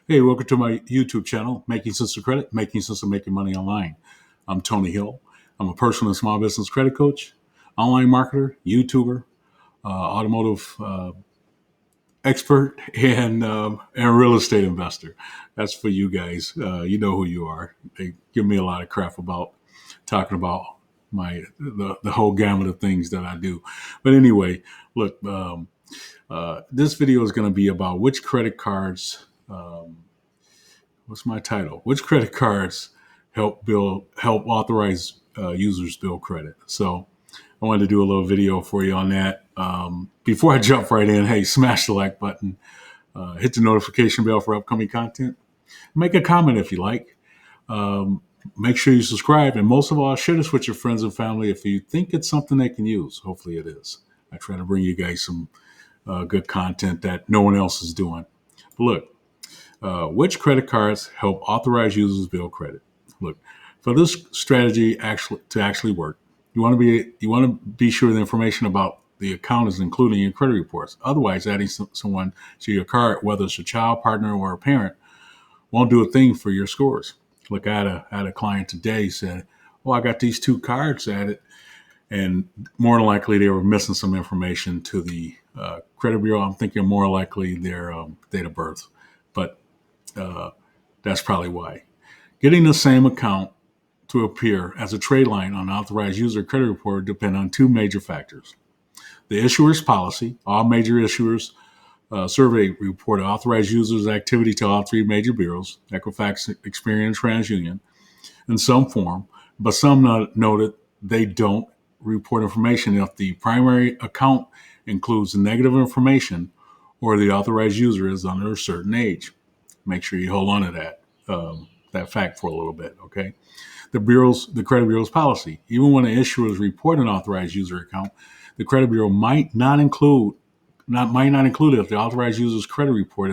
Hey, welcome to my YouTube channel, Making Sense of Credit, Making Sense of Making Money Online. I'm Tony Hill. I'm a personal and small business credit coach, online marketer, YouTuber, automotive expert, and real estate investor. That's for you guys. You know who you are. They give me a lot of crap about talking about the whole gamut of things that I do. But anyway, look, this video is going to be about which credit cards. What's my title? Which credit cards help authorize users build credit? So I wanted to do a little video for you on that. Before I jump right in, hey, smash the like button, hit the notification bell for upcoming content, make a comment if you like. Um, Make sure you subscribe, and most of all, share this with your friends and family if you think it's something they can use. Hopefully, it is. I try to bring you guys some good content that no one else is doing. But look, which credit cards help authorized users build credit? Look, for this strategy actually work, you want to be sure the information about the account is included in your credit reports. Otherwise, adding someone to your card, whether it's a child, partner, or a parent, won't do a thing for your scores. Look, I had a client today said, "Oh, I got these two cards added," and more than likely they were missing some information to the credit bureau. I'm thinking more likely their date of birth, but uh, that's probably why. Getting the same account to appear as a trade line on authorized user credit report depend on two major factors. The issuer's policy. All major issuers survey report authorized users' activity to all three major bureaus, Equifax, Experian, TransUnion, in some form, but some noted they don't report information if the primary account includes negative information or the authorized user is under a certain age. Make sure you hold on to that fact for a little bit, okay? The credit bureau's policy. Even when an issuer is reporting an authorized user account, the credit bureau might not include it if the authorized user's credit report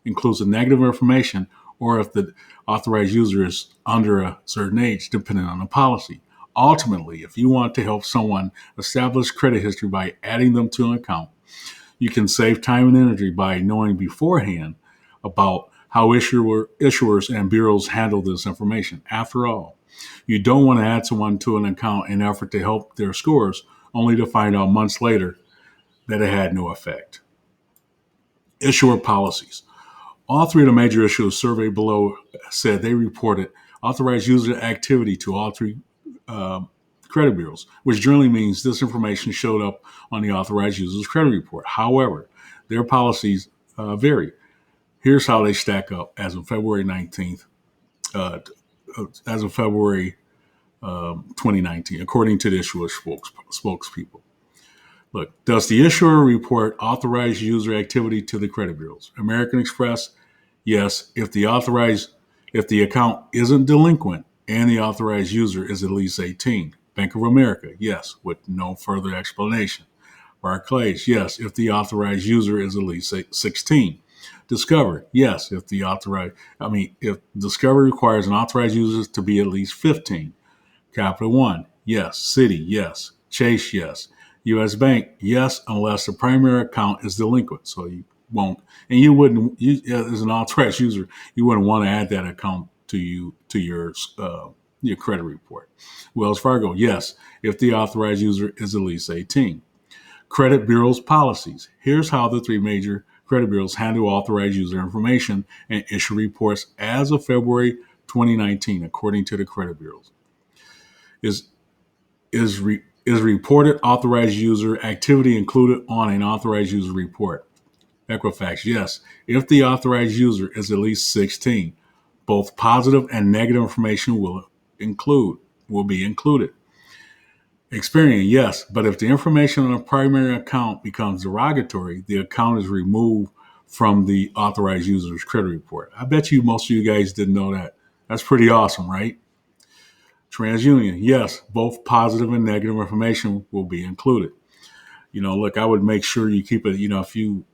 includes the negative information or if the authorized user is under a certain age, depending on the policy. Ultimately, if you want to help someone establish credit history by adding them to an account, you can save time and energy by knowing beforehand about how issuers and bureaus handle this information. After all, you don't want to add someone to an account in an effort to help their scores, only to find out months later that it had no effect. Issuer policies. All three of the major issuers surveyed below said they reported authorized user activity to all three uh, credit bureaus, which generally means this information showed up on the authorized user's credit report. However, their policies vary. Here's how they stack up as of February 19th, uh, as of February 2019, according to the issuer spokespeople. Look, does the issuer report authorized user activity to the credit bureaus? American Express, yes, if the account isn't delinquent and the authorized user is at least 18. Bank of America, yes, with no further explanation. Barclays, yes, if the authorized user is at least 16. Discover, yes, if Discover requires an authorized user to be at least 15. Capital One, yes. Citi, yes. Chase, yes. U.S. Bank, yes, unless the primary account is delinquent. So you won't, and you wouldn't, as an authorized user, you wouldn't want to add that account to your credit report. Wells Fargo, yes, if the authorized user is at least 18. Credit bureaus policies. Here's how the three major credit bureaus handle authorized user information and issue reports as of February 2019, according to the credit bureaus. Is is reported authorized user activity included on an authorized user report? Equifax, yes. If the authorized user is at least 16, both positive and negative information will be included. Experian, yes, but if the information on a primary account becomes derogatory, the account is removed from the authorized user's credit report. I bet you most of you guys didn't know that. That's pretty awesome, right? TransUnion, yes, both positive and negative information will be included. Look, I would make sure you keep it. If you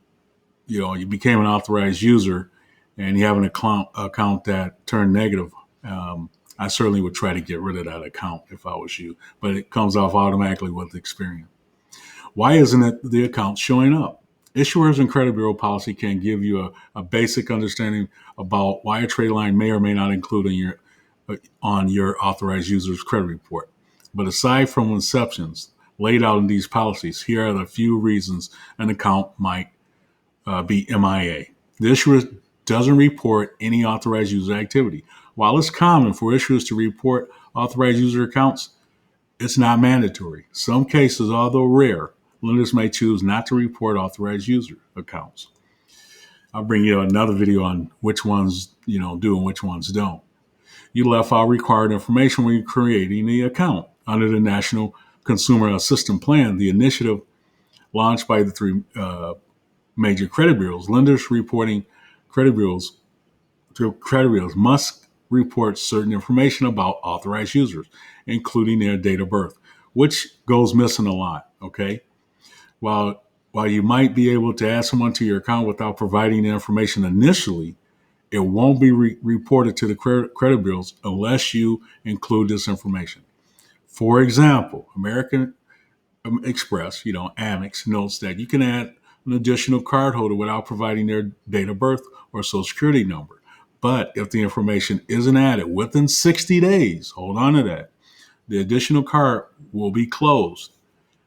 became an authorized user and you have an account that turned negative, I certainly would try to get rid of that account if I was you. But it comes off automatically with Experian. Why isn't it the account showing up? Issuers and credit bureau policy can give you a basic understanding about why a trade line may or may not include on your authorized user's credit report. But aside from exceptions laid out in these policies, here are the few reasons an account might be MIA. The issuer doesn't report any authorized user activity. While it's common for issuers to report authorized user accounts, it's not mandatory. Some cases, although rare, lenders may choose not to report authorized user accounts. I'll bring you another video on which ones do and which ones don't. You left out required information when you're creating the account. Under the National Consumer Assistance Plan, the initiative launched by the three major credit bureaus, lenders reporting credit bureaus to credit bureaus must report certain information about authorized users, including their date of birth, which goes missing a lot. Okay, while you might be able to add someone to your account without providing the information initially, it won't be reported to the credit bureaus unless you include this information. For example, American Express, Amex, notes that you can add an additional cardholder without providing their date of birth or social security number. But if the information isn't added within 60 days, hold on to that, the additional card will be closed.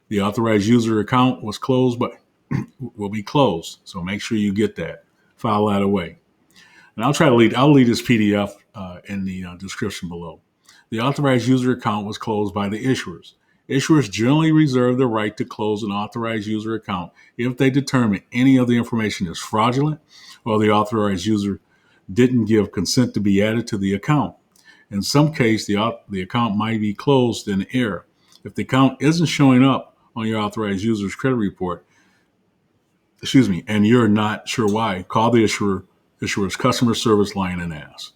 The authorized user account was closed, but will be closed. So make sure you get that. File that away. And I'll leave this PDF in the description below. The authorized user account was closed by the issuers. Issuers generally reserve the right to close an authorized user account if they determine any of the information is fraudulent or the authorized user didn't give consent to be added to the account. In some case, the account might be closed in error. If the account isn't showing up on your authorized user's credit report, and you're not sure why, call the issuer's customer service line and ask.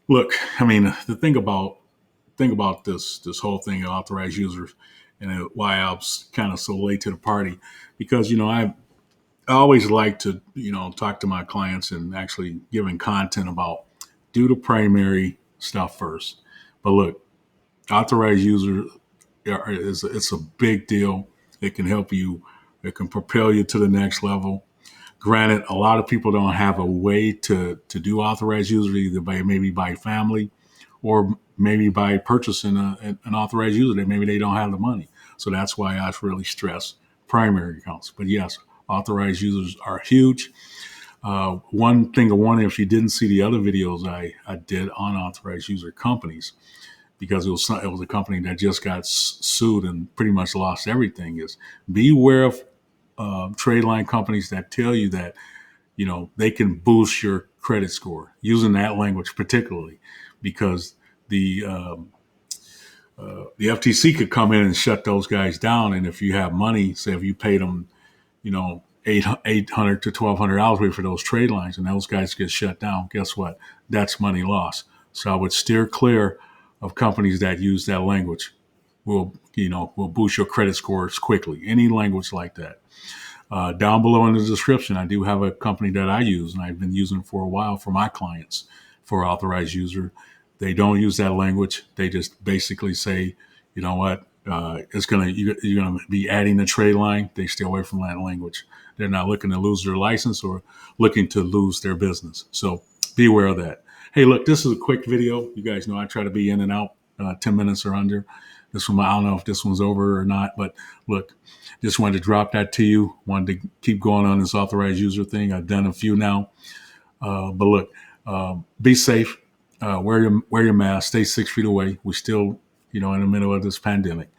Look, I mean, the thing about this whole thing of authorized users and why I was kind of so late to the party, because I always like to talk to my clients and actually giving content about do the primary stuff first. But look, authorized user it's a big deal. It can help you. It can propel you to the next level. Granted, a lot of people don't have a way to do authorized user, either maybe by family or maybe by purchasing an authorized user. Maybe they don't have the money. So that's why I really stress primary accounts. But yes, authorized users are huge. One thing I wanted, if you didn't see the other videos I did on authorized user companies, because it was a company that just got sued and pretty much lost everything, is beware of trade line companies that tell you that they can boost your credit score, using that language particularly, because the FTC could come in and shut those guys down. And if you have money, say if you paid them $800 to $1,200 for those trade lines, and those guys get shut down, guess what? That's money lost. So I would steer clear of companies that use that language. Will boost your credit scores quickly. Any language like that. Down below in the description, I do have a company that I use, and I've been using it for a while for my clients for authorized user. They don't use that language. They just basically say, you know what, you're gonna be adding the trade line. They stay away from that language. They're not looking to lose their license or looking to lose their business. So beware of that. Hey, look, this is a quick video. You guys know I try to be in and out 10 minutes or under. This one, I don't know if this one's over or not, but look, just wanted to drop that to you. Wanted to keep going on this authorized user thing. I've done a few now. But look, be safe. Wear your mask. Stay 6 feet away. We're still, in the middle of this pandemic.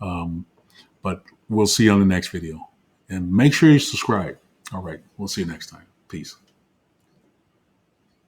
But we'll see you on the next video. And make sure you subscribe. All right. We'll see you next time. Peace.